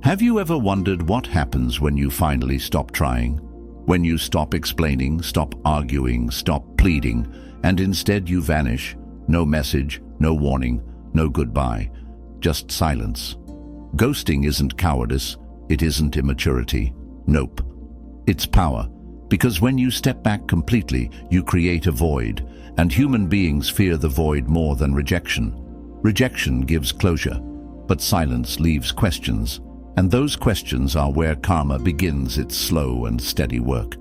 Have you ever wondered what happens when you finally stop trying? When you stop explaining, stop arguing, stop pleading, and instead you vanish? No message, no warning, no goodbye, just silence. Ghosting isn't cowardice, it isn't immaturity. Nope. It's power. Because when you step back completely, you create a void, and human beings fear the void more than rejection. Rejection gives closure, but silence leaves questions, and those questions are where karma begins its slow and steady work.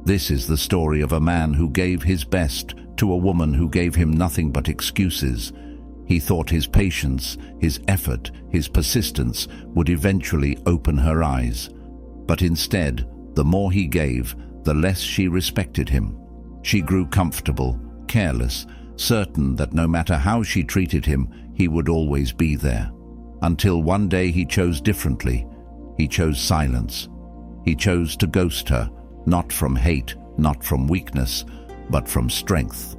This is the story of a man who gave his best to a woman who gave him nothing but excuses. He thought his patience, his effort, his persistence would eventually open her eyes. But instead, the more he gave, the less she respected him. She grew comfortable, careless, certain that no matter how she treated him, he would always be there. Until one day he chose differently. He chose silence. He chose to ghost her, not from hate, not from weakness, but from strength.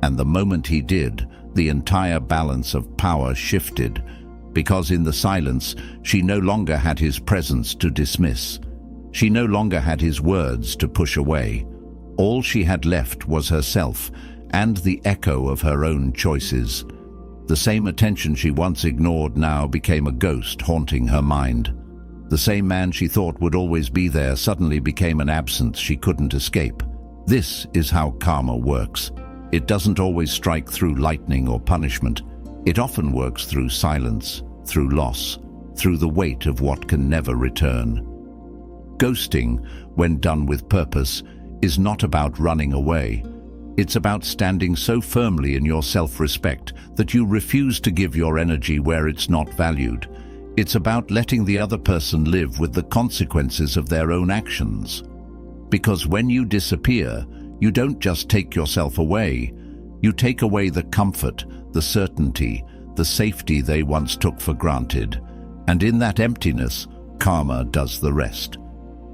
And the moment he did, the entire balance of power shifted, because in the silence, she no longer had his presence to dismiss. She no longer had his words to push away. All she had left was herself and the echo of her own choices. The same attention she once ignored now became a ghost haunting her mind. The same man she thought would always be there suddenly became an absence she couldn't escape. This is how karma works. It doesn't always strike through lightning or punishment. It often works through silence, through loss, through the weight of what can never return. Ghosting, when done with purpose, is not about running away. It's about standing so firmly in your self-respect that you refuse to give your energy where it's not valued. It's about letting the other person live with the consequences of their own actions. Because when you disappear, you don't just take yourself away. You take away the comfort, the certainty, the safety they once took for granted. And in that emptiness, karma does the rest.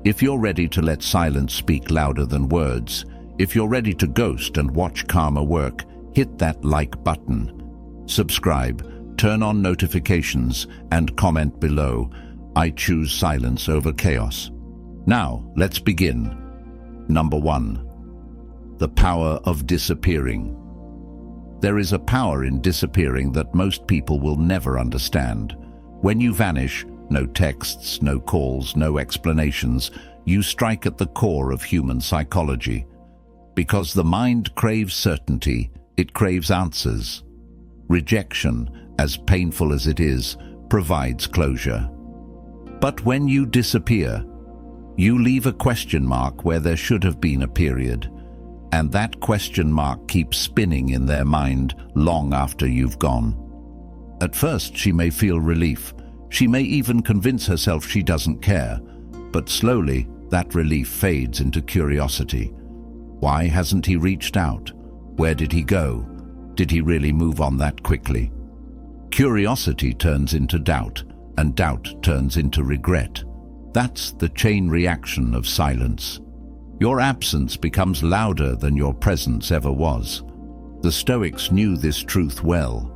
If you're ready to let silence speak louder than words, if you're ready to ghost and watch karma work, hit that like button. Subscribe, turn on notifications, and comment below. I choose silence over chaos. Now, let's begin. Number 1. The power of disappearing. There is a power in disappearing that most people will never understand. When you vanish, no texts, no calls, no explanations, you strike at the core of human psychology. Because the mind craves certainty, it craves answers. Rejection, as painful as it is, provides closure. But when you disappear, you leave a question mark where there should have been a period, and that question mark keeps spinning in their mind long after you've gone. At first, she may feel relief. She may even convince herself she doesn't care, but slowly that relief fades into curiosity. Why hasn't he reached out? Where did he go? Did he really move on that quickly? Curiosity turns into doubt, and doubt turns into regret. That's the chain reaction of silence. Your absence becomes louder than your presence ever was. The Stoics knew this truth well.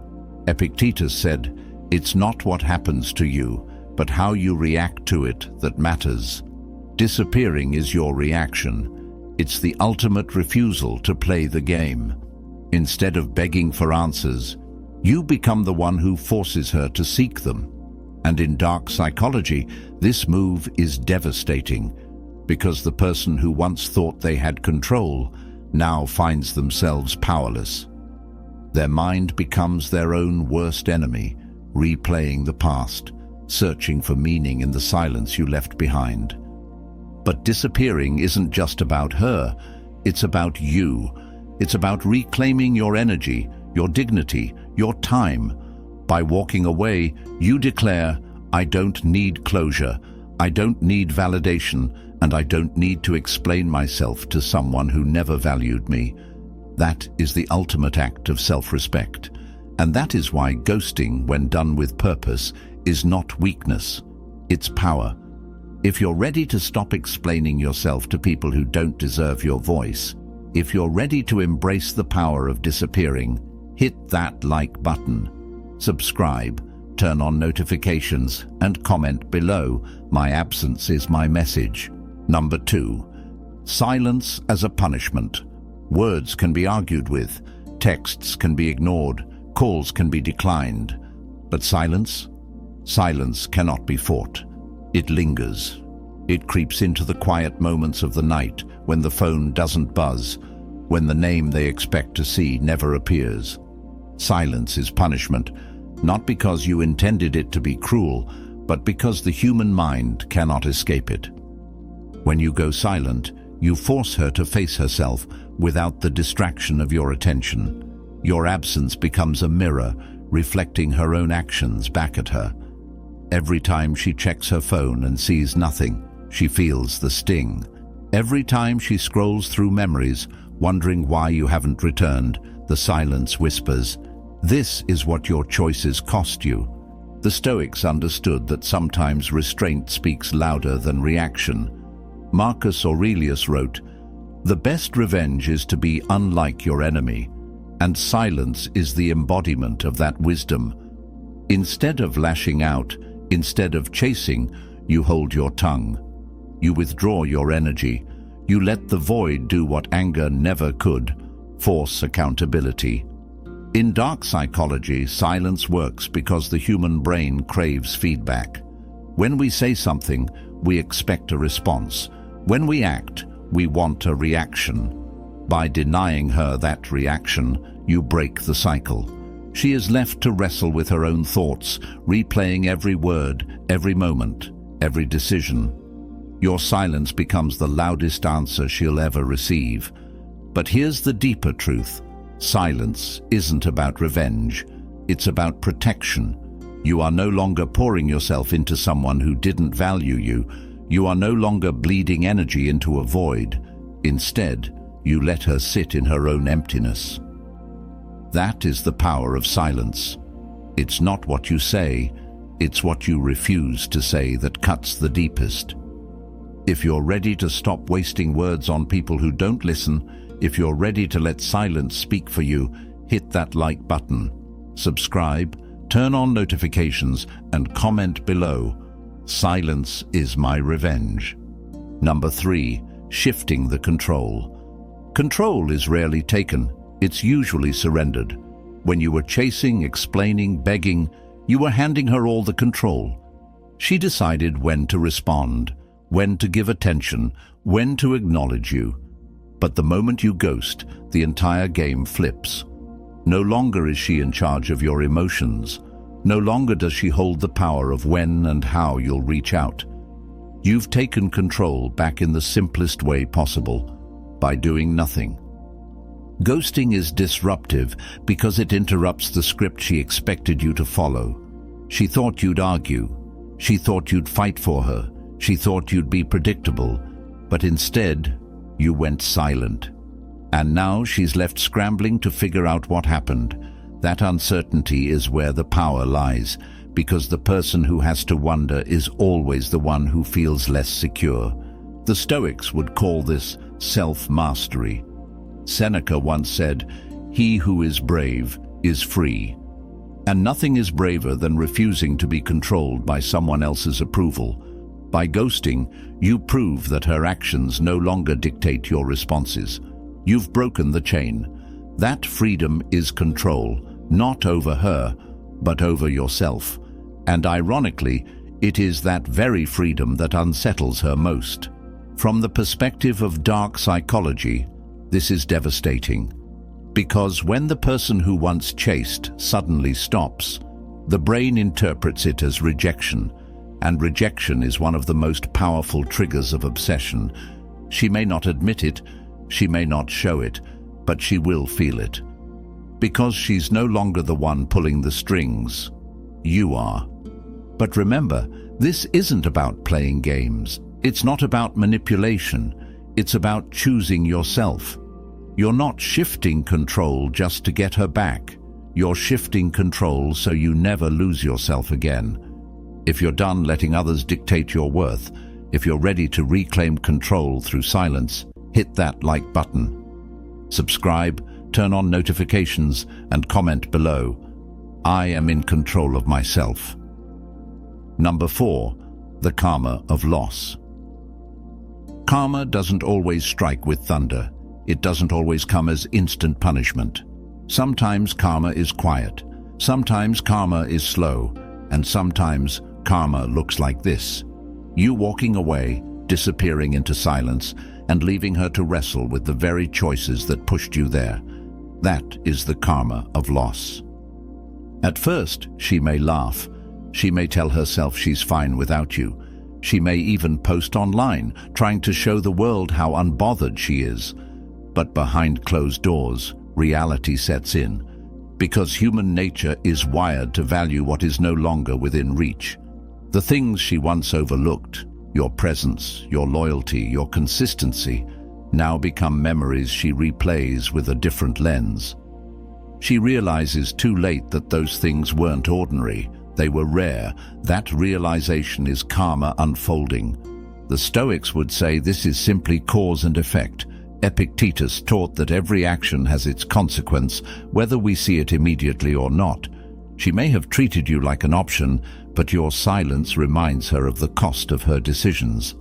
Epictetus said, "It's not what happens to you, but how you react to it that matters." Disappearing is your reaction. It's the ultimate refusal to play the game. Instead of begging for answers, you become the one who forces her to seek them. And in dark psychology, this move is devastating, because the person who once thought they had control now finds themselves powerless. Their mind becomes their own worst enemy, replaying the past, searching for meaning in the silence you left behind. But disappearing isn't just about her, it's about you. It's about reclaiming your energy, your dignity, your time. By walking away, you declare, "I don't need closure, I don't need validation, and I don't need to explain myself to someone who never valued me." That is the ultimate act of self-respect. And that is why ghosting, when done with purpose, is not weakness, it's power. If you're ready to stop explaining yourself to people who don't deserve your voice, if you're ready to embrace the power of disappearing, hit that like button. Subscribe, turn on notifications, and comment below. My absence is my message. Number 2. Silence as a punishment. Words can be argued with, texts can be ignored, calls can be declined. But silence? Silence cannot be fought. It lingers. It creeps into the quiet moments of the night when the phone doesn't buzz, when the name they expect to see never appears. Silence is punishment, not because you intended it to be cruel, but because the human mind cannot escape it. When you go silent, you force her to face herself without the distraction of your attention. Your absence becomes a mirror, reflecting her own actions back at her. Every time she checks her phone and sees nothing, she feels the sting. Every time she scrolls through memories, wondering why you haven't returned, the silence whispers, "This is what your choices cost you." The Stoics understood that sometimes restraint speaks louder than reaction. Marcus Aurelius wrote, "The best revenge is to be unlike your enemy, and silence is the embodiment of that wisdom. Instead of lashing out, instead of chasing, you hold your tongue. You withdraw your energy. You let the void do what anger never could, force accountability." In dark psychology, silence works because the human brain craves feedback. When we say something, we expect a response. When we act, we want a reaction. By denying her that reaction, you break the cycle. She is left to wrestle with her own thoughts, replaying every word, every moment, every decision. Your silence becomes the loudest answer she'll ever receive. But here's the deeper truth. Silence isn't about revenge. It's about protection. You are no longer pouring yourself into someone who didn't value you. You are no longer bleeding energy into a void. Instead, you let her sit in her own emptiness. That is the power of silence. It's not what you say, it's what you refuse to say that cuts the deepest. If you're ready to stop wasting words on people who don't listen, if you're ready to let silence speak for you, hit that like button, subscribe, turn on notifications, and comment below. Silence is my revenge. Number 3, shifting the control. Control is rarely taken. It's usually surrendered. When you were chasing, explaining, begging, you were handing her all the control. She decided when to respond, when to give attention, when to acknowledge you. But the moment you ghost, the entire game flips. No longer is she in charge of your emotions. No longer does she hold the power of when and how you'll reach out. You've taken control back in the simplest way possible, by doing nothing. Ghosting is disruptive because it interrupts the script she expected you to follow. She thought you'd argue. She thought you'd fight for her. She thought you'd be predictable. But instead, you went silent. And now she's left scrambling to figure out what happened. That uncertainty is where the power lies, because the person who has to wonder is always the one who feels less secure. The Stoics would call this self-mastery. Seneca once said, "He who is brave is free." And nothing is braver than refusing to be controlled by someone else's approval. By ghosting, you prove that her actions no longer dictate your responses. You've broken the chain. That freedom is control, not over her, but over yourself. And ironically, it is that very freedom that unsettles her most. From the perspective of dark psychology, this is devastating. Because when the person who once chased suddenly stops, the brain interprets it as rejection, and rejection is one of the most powerful triggers of obsession. She may not admit it, she may not show it, but she will feel it. Because she's no longer the one pulling the strings, you are. But remember, this isn't about playing games. It's not about manipulation. It's about choosing yourself. You're not shifting control just to get her back. You're shifting control so you never lose yourself again. If you're done letting others dictate your worth, if you're ready to reclaim control through silence, hit that like button. Subscribe, turn on notifications, and comment below. I am in control of myself. Number 4, the karma of loss. Karma doesn't always strike with thunder. It doesn't always come as instant punishment. Sometimes karma is quiet. Sometimes karma is slow. And sometimes karma looks like this. You walking away, disappearing into silence, and leaving her to wrestle with the very choices that pushed you there. That is the karma of loss. At first, she may laugh. She may tell herself she's fine without you. She may even post online, trying to show the world how unbothered she is. But behind closed doors, reality sets in, because human nature is wired to value what is no longer within reach. The things she once overlooked, your presence, your loyalty, your consistency, now become memories she replays with a different lens. She realizes too late that those things weren't ordinary. They were rare. That realization is karma unfolding. The Stoics would say this is simply cause and effect. Epictetus taught that every action has its consequence, whether we see it immediately or not. She may have treated you like an option, but your silence reminds her of the cost of her decisions.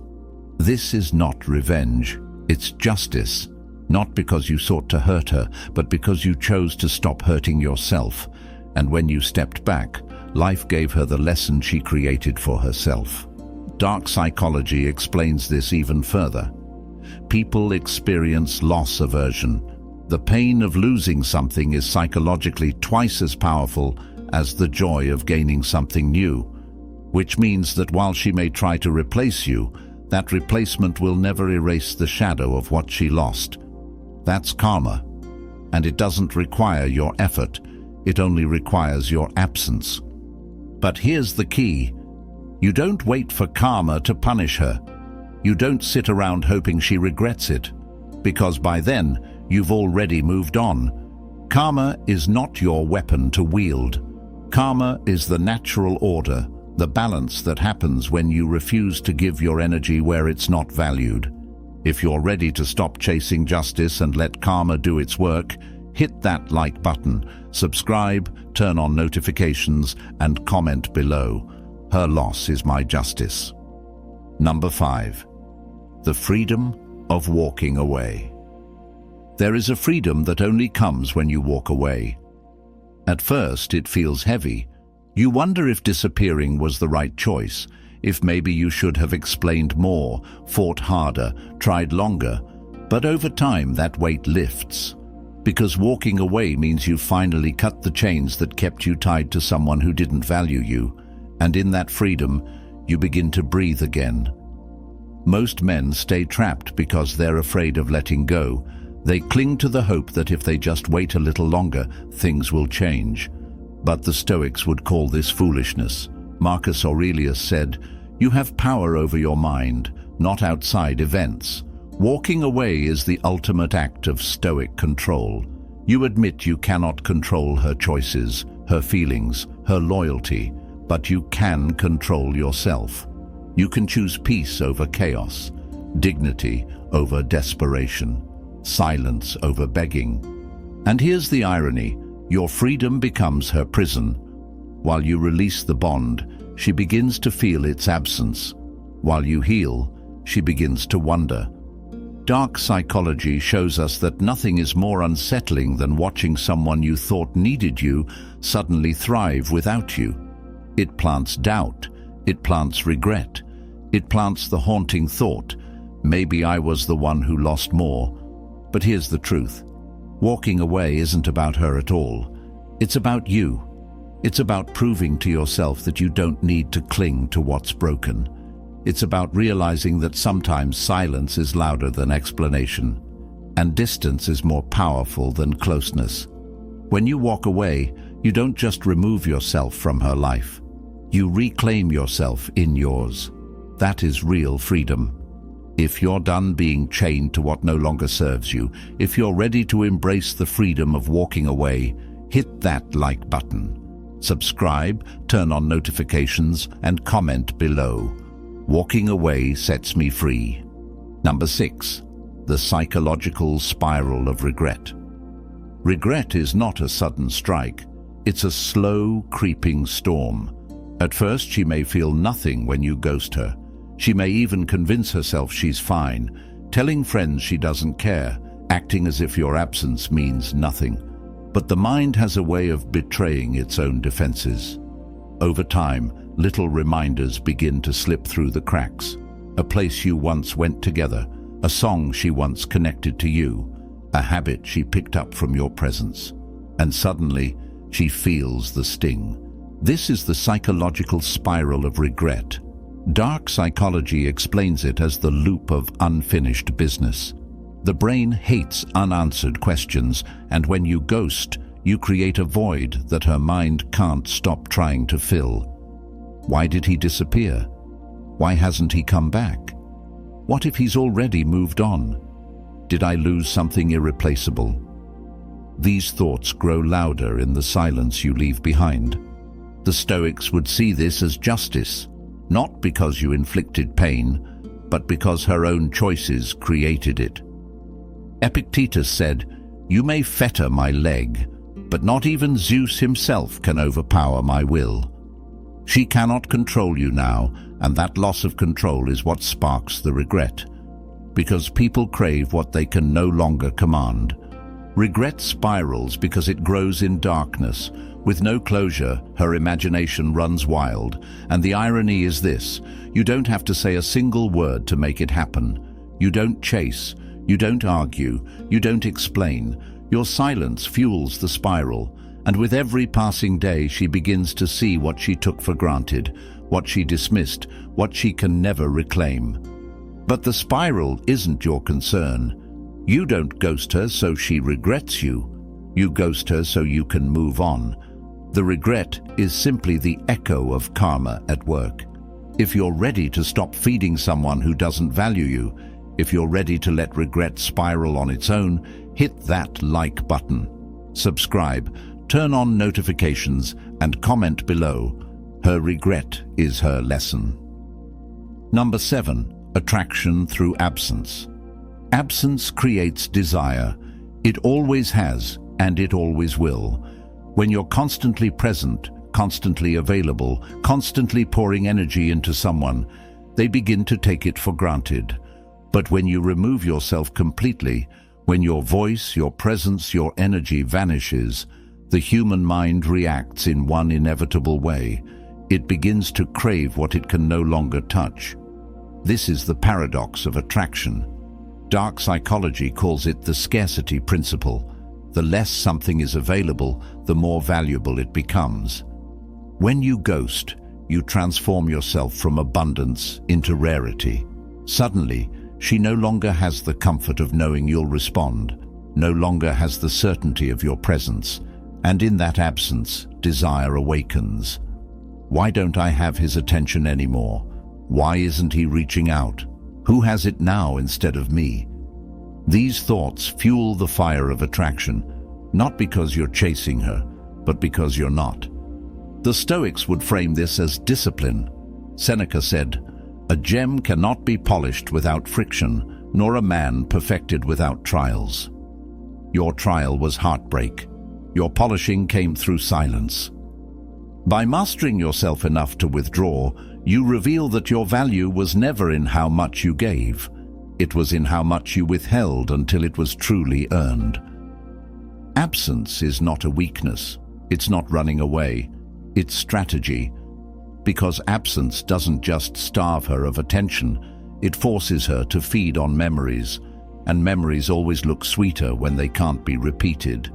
This is not revenge. It's justice. Not because you sought to hurt her, but because you chose to stop hurting yourself. And when you stepped back, life gave her the lesson she created for herself. Dark psychology explains this even further. People experience loss aversion. The pain of losing something is psychologically twice as powerful as the joy of gaining something new, which means that while she may try to replace you, that replacement will never erase the shadow of what she lost. That's karma, and it doesn't require your effort. It only requires your absence. But here's the key. You don't wait for karma to punish her. You don't sit around hoping she regrets it, because by then, you've already moved on. Karma is not your weapon to wield. Karma is the natural order, the balance that happens when you refuse to give your energy where it's not valued. If you're ready to stop chasing justice and let karma do its work, hit that like button, subscribe, turn on notifications, and comment below. Her loss is my justice. Number 5. The freedom of walking away. There is a freedom that only comes when you walk away. At first, it feels heavy. You wonder if disappearing was the right choice, if maybe you should have explained more, fought harder, tried longer. But over time, that weight lifts. Because walking away means you finally cut the chains that kept you tied to someone who didn't value you. And in that freedom, you begin to breathe again. Most men stay trapped because they're afraid of letting go. They cling to the hope that if they just wait a little longer, things will change. But the Stoics would call this foolishness. Marcus Aurelius said, "You have power over your mind, not outside events." Walking away is the ultimate act of Stoic control. You admit you cannot control her choices, her feelings, her loyalty, but you can control yourself. You can choose peace over chaos, dignity over desperation, silence over begging. And here's the irony. Your freedom becomes her prison. While you release the bond, she begins to feel its absence. While you heal, she begins to wonder. Dark psychology shows us that nothing is more unsettling than watching someone you thought needed you suddenly thrive without you. It plants doubt. It plants regret. It plants the haunting thought, maybe I was the one who lost more. But here's the truth. Walking away isn't about her at all. It's about you. It's about proving to yourself that you don't need to cling to what's broken. It's about realizing that sometimes silence is louder than explanation, and distance is more powerful than closeness. When you walk away, you don't just remove yourself from her life. You reclaim yourself in yours. That is real freedom. If you're done being chained to what no longer serves you, if you're ready to embrace the freedom of walking away, hit that like button. Subscribe, turn on notifications, and comment below. Walking away sets me free. Number 6. The psychological spiral of regret. Regret is not a sudden strike. It's a slow, creeping storm. At first, she may feel nothing when you ghost her. She may even convince herself she's fine, telling friends she doesn't care, acting as if your absence means nothing. But the mind has a way of betraying its own defenses. Over time, little reminders begin to slip through the cracks. A place you once went together, a song she once connected to you, a habit she picked up from your presence. And suddenly, she feels the sting. This is the psychological spiral of regret. Dark psychology explains it as the loop of unfinished business. The brain hates unanswered questions, and when you ghost, you create a void that her mind can't stop trying to fill. Why did he disappear? Why hasn't he come back? What if he's already moved on? Did I lose something irreplaceable? These thoughts grow louder in the silence you leave behind. The Stoics would see this as justice, not because you inflicted pain, but because her own choices created it. Epictetus said, "You may fetter my leg, but not even Zeus himself can overpower my will." She cannot control you now, and that loss of control is what sparks the regret. Because people crave what they can no longer command. Regret spirals because it grows in darkness. With no closure, her imagination runs wild. And the irony is this: you don't have to say a single word to make it happen. You don't chase, you don't argue, you don't explain. Your silence fuels the spiral. And with every passing day, she begins to see what she took for granted, what she dismissed, what she can never reclaim. But the spiral isn't your concern. You don't ghost her so she regrets you. You ghost her so you can move on. The regret is simply the echo of karma at work. If you're ready to stop feeding someone who doesn't value you, if you're ready to let regret spiral on its own, hit that like button. Subscribe, turn on notifications, and comment below. Her regret is her lesson. Number 7. Attraction through absence. Absence creates desire. It always has, and it always will. When you're constantly present, constantly available, constantly pouring energy into someone, they begin to take it for granted. But when you remove yourself completely, when your voice, your presence, your energy vanishes, the human mind reacts in one inevitable way. It begins to crave what it can no longer touch. This is the paradox of attraction. Dark psychology calls it the scarcity principle. The less something is available, the more valuable it becomes. When you ghost, you transform yourself from abundance into rarity. Suddenly, she no longer has the comfort of knowing you'll respond, no longer has the certainty of your presence, and in that absence, desire awakens. Why don't I have his attention anymore? Why isn't he reaching out? Who has it now instead of me? These thoughts fuel the fire of attraction, not because you're chasing her, but because you're not. The Stoics would frame this as discipline. Seneca said, "A gem cannot be polished without friction, nor a man perfected without trials." Your trial was heartbreak. Your polishing came through silence. By mastering yourself enough to withdraw, you reveal that your value was never in how much you gave. It was in how much you withheld until it was truly earned. Absence is not a weakness. It's not running away. It's strategy. Because absence doesn't just starve her of attention, it forces her to feed on memories, and memories always look sweeter when they can't be repeated.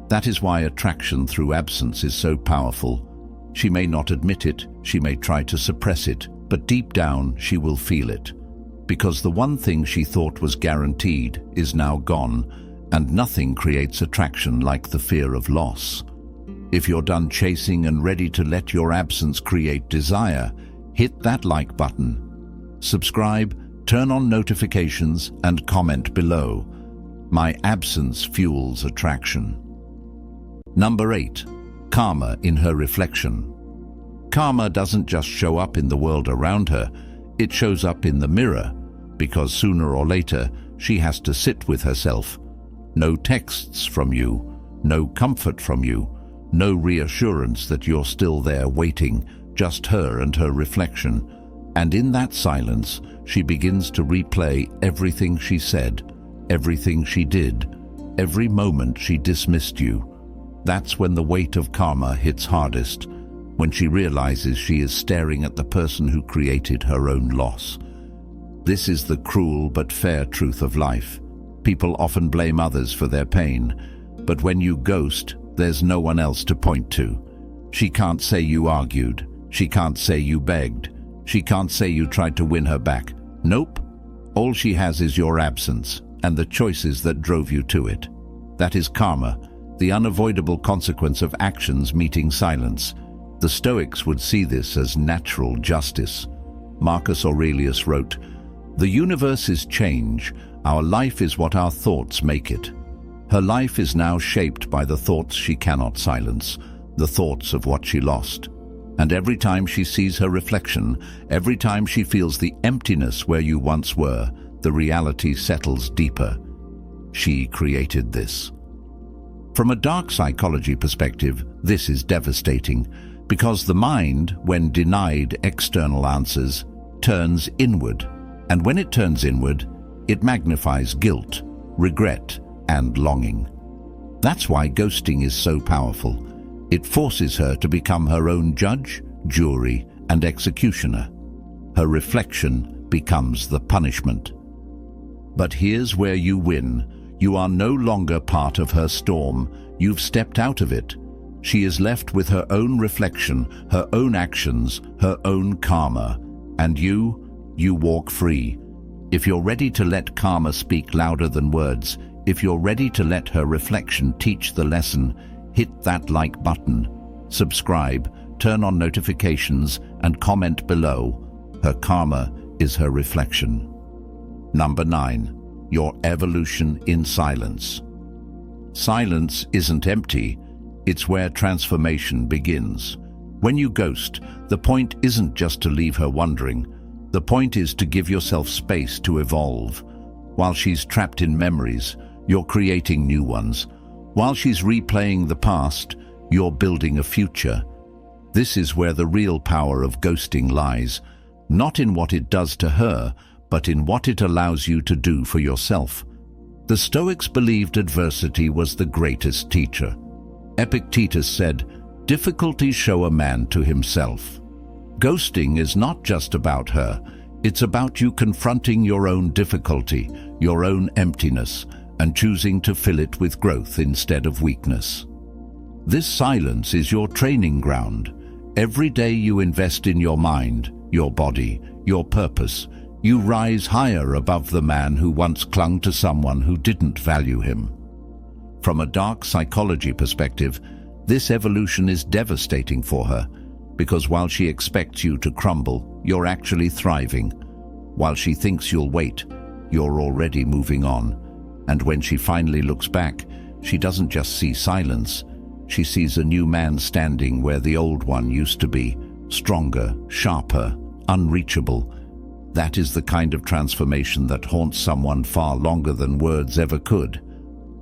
That is why attraction through absence is so powerful. She may not admit it, she may try to suppress it, but deep down she will feel it. Because the one thing she thought was guaranteed is now gone, and nothing creates attraction like the fear of loss. If you're done chasing and ready to let your absence create desire, hit that like button. Subscribe, turn on notifications, and comment below. My absence fuels attraction. Number 8. Karma in her reflection. Karma doesn't just show up in the world around her, it shows up in the mirror, because sooner or later she has to sit with herself. No texts from you, no comfort from you, No reassurance that you're still there waiting, just her and her reflection. And in that silence, she begins to replay everything she said, everything she did, every moment she dismissed you. That's when the weight of karma hits hardest, when she realizes she is staring at the person who created her own loss. This is the cruel but fair truth of life. People often blame others for their pain, but when you ghost, there's no one else to point to. She can't say you argued. She can't say you begged. She can't say you tried to win her back. Nope. All she has is your absence and the choices that drove you to it. That is karma, the unavoidable consequence of actions meeting silence. The Stoics would see this as natural justice. Marcus Aurelius wrote, "The universe is change. Our life is what our thoughts make it." Her life is now shaped by the thoughts she cannot silence, the thoughts of what she lost. And every time she sees her reflection, every time she feels the emptiness where you once were, the reality settles deeper. She created this. From a dark psychology perspective, this is devastating, because the mind, when denied external answers, turns inward. And when it turns inward, it magnifies guilt, regret, and longing. That's why ghosting is so powerful. It forces her to become her own judge, jury, and executioner. Her reflection becomes the punishment. But here's where you win. You are no longer part of her storm. You've stepped out of it. She is left with her own reflection, her own actions, her own karma. And you walk free. If you're ready to let karma speak louder than words, if you're ready to let her reflection teach the lesson, hit that like button, subscribe, turn on notifications, and comment below. Her karma is her reflection. Number 9. Your evolution in silence. Silence isn't empty. It's where transformation begins. When you ghost, the point isn't just to leave her wondering. The point is to give yourself space to evolve. While she's trapped in memories, you're creating new ones. While she's replaying the past, you're building a future. This is where the real power of ghosting lies, not in what it does to her, but in what it allows you to do for yourself. The Stoics believed adversity was the greatest teacher. Epictetus said, "Difficulties show a man to himself." Ghosting is not just about her. It's about you confronting your own difficulty, your own emptiness, and choosing to fill it with growth instead of weakness. This silence is your training ground. Every day you invest in your mind, your body, your purpose, you rise higher above the man who once clung to someone who didn't value him. From a dark psychology perspective, this evolution is devastating for her, because while she expects you to crumble, you're actually thriving. While she thinks you'll wait, you're already moving on. And when she finally looks back, she doesn't just see silence. She sees a new man standing where the old one used to be, stronger, sharper, unreachable. That is the kind of transformation that haunts someone far longer than words ever could.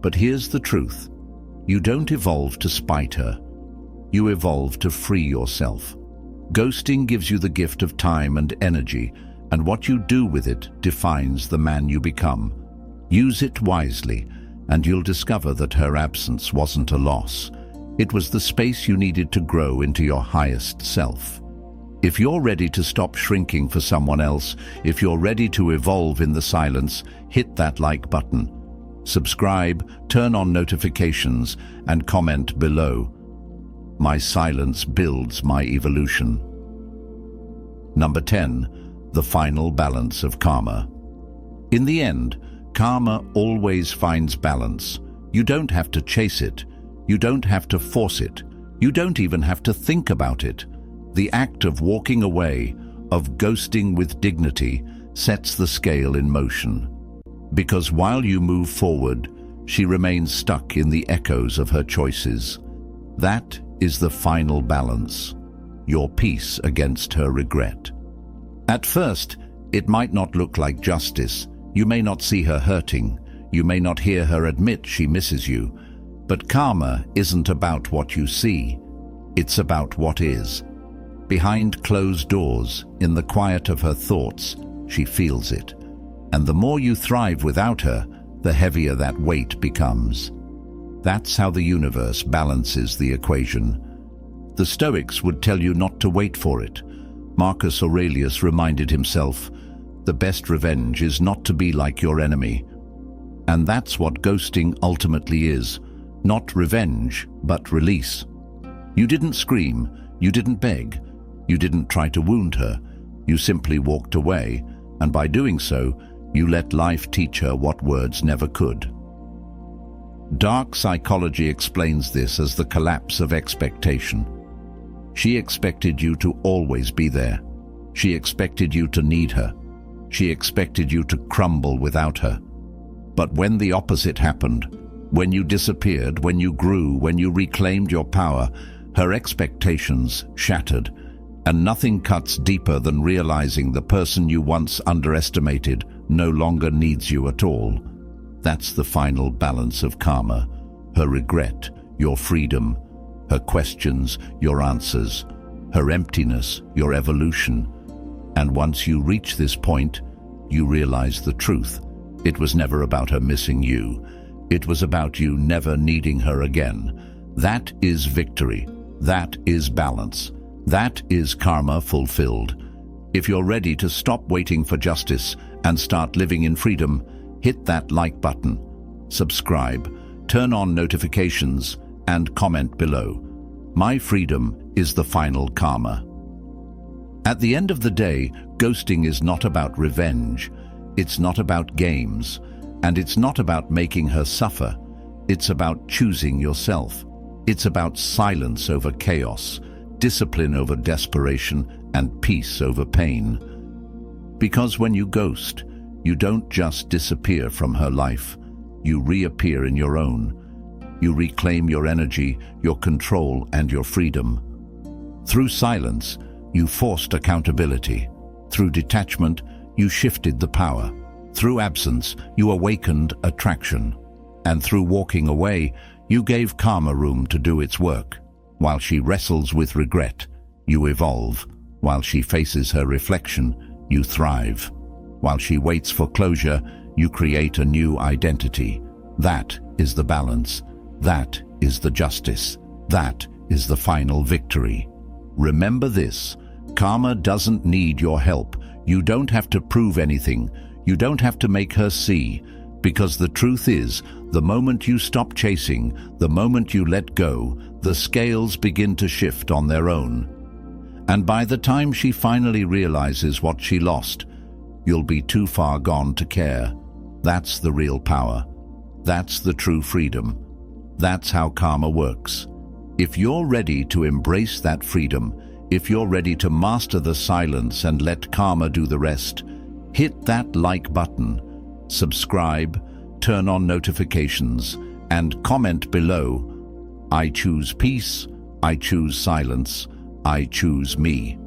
But here's the truth. You don't evolve to spite her. You evolve to free yourself. Ghosting gives you the gift of time and energy, and what you do with it defines the man you become. Use it wisely, and you'll discover that her absence wasn't a loss. It was the space you needed to grow into your highest self. If you're ready to stop shrinking for someone else, if you're ready to evolve in the silence, hit that like button. Subscribe, turn on notifications, and comment below. My silence builds my evolution. Number 10. The final balance of karma. In the end, karma always finds balance. You don't have to chase it. You don't have to force it. You don't even have to think about it. The act of walking away, of ghosting with dignity, sets the scale in motion. Because while you move forward, she remains stuck in the echoes of her choices. That is the final balance, your peace against her regret. At first, it might not look like justice. You may not see her hurting. You may not hear her admit she misses you. But karma isn't about what you see, it's about what is. Behind closed doors, in the quiet of her thoughts, she feels it. And the more you thrive without her, the heavier that weight becomes. That's how the universe balances the equation. The Stoics would tell you not to wait for it. Marcus Aurelius reminded himself, the best revenge is not to be like your enemy. And that's what ghosting ultimately is. Not revenge, but release. You didn't scream, you didn't beg, you didn't try to wound her. You simply walked away, and by doing so, you let life teach her what words never could. Dark psychology explains this as the collapse of expectation. She expected you to always be there. She expected you to need her. She expected you to crumble without her. But when the opposite happened, when you disappeared, when you grew, when you reclaimed your power, her expectations shattered. And nothing cuts deeper than realizing the person you once underestimated no longer needs you at all. That's the final balance of karma. Her regret, your freedom. Her questions, your answers. Her emptiness, your evolution. And once you reach this point, you realize the truth. It was never about her missing you. It was about you never needing her again. That is victory. That is balance. That is karma fulfilled. If you're ready to stop waiting for justice and start living in freedom, hit that like button, subscribe, turn on notifications, and comment below. My freedom is the final karma. At the end of the day, ghosting is not about revenge. It's not about games. And it's not about making her suffer. It's about choosing yourself. It's about silence over chaos, discipline over desperation, and peace over pain. Because when you ghost, you don't just disappear from her life. You reappear in your own. You reclaim your energy, your control, and your freedom. Through silence, you forced accountability. Through detachment, you shifted the power. Through absence, you awakened attraction. And through walking away, you gave karma room to do its work. While she wrestles with regret, you evolve. While she faces her reflection, you thrive. While she waits for closure, you create a new identity. That is the balance. That is the justice. That is the final victory. Remember this, karma doesn't need your help. You don't have to prove anything. You don't have to make her see. Because the truth is, the moment you stop chasing, the moment you let go, the scales begin to shift on their own. And by the time she finally realizes what she lost, you'll be too far gone to care. That's the real power. That's the true freedom. That's how karma works. If you're ready to embrace that freedom, if you're ready to master the silence and let karma do the rest, hit that like button, subscribe, turn on notifications, and comment below. I choose peace, I choose silence, I choose me.